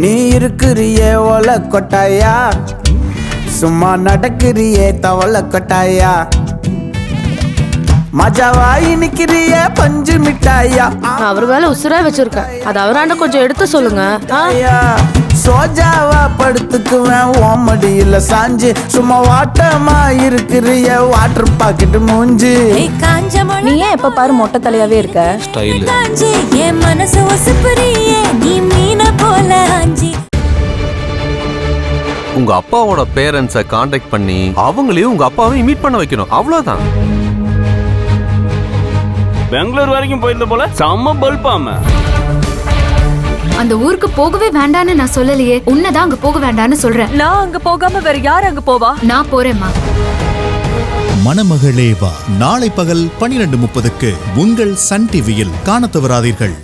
நீ இருக்கிறியே ஓல கொட்டாயா, சும்மா நடக்கிறியே தவள கொட்டாயா, மஜாவாயி நிக்கிறியே பஞ்சு மிட்டாயா. அவர் வேலை உசுரா வச்சிருக்கேன், அது அவராண்ட கொஞ்சம் எடுத்து சொல்லுங்க. சோஜாவா படுத்துக்குவேன் ஓமடியில சாஞ்சு, சும்மா வாட்டமா இருக்கிறிய வாட்டர் பாக்கெட் மூஞ்சி. நீ ஏன் எப்ப பாரு மொட்டை தலையாவே இருக்க? ஸ்டைல். என் மனசு ஒசுப்புறியே நீ மீன போல ஆஞ்சி. உங்க அப்பாவோட பேரண்ட்ஸை காண்டாக்ட் பண்ணி அவங்களையும் உங்க அப்பாவையும் மீட் பண்ண வைக்கணும், அவ்வளவுதான். பெங்களூர் வரைக்கும் போயிருந்த போல செம்ம பல்பாம. அந்த ஊருக்கு போகவே வேண்டான்னு நான் சொல்லலையே, உன்னதான் அங்க போக வேண்டான்னு சொல்றேன். நான் அங்க போகாம வேற யார் அங்க போவா? நான் போறேம்மா. மணமகளே வா, நாளை பகல் 12:30க்கு உங்கள் சன் டிவியில் காணத் தவறாதீர்கள்.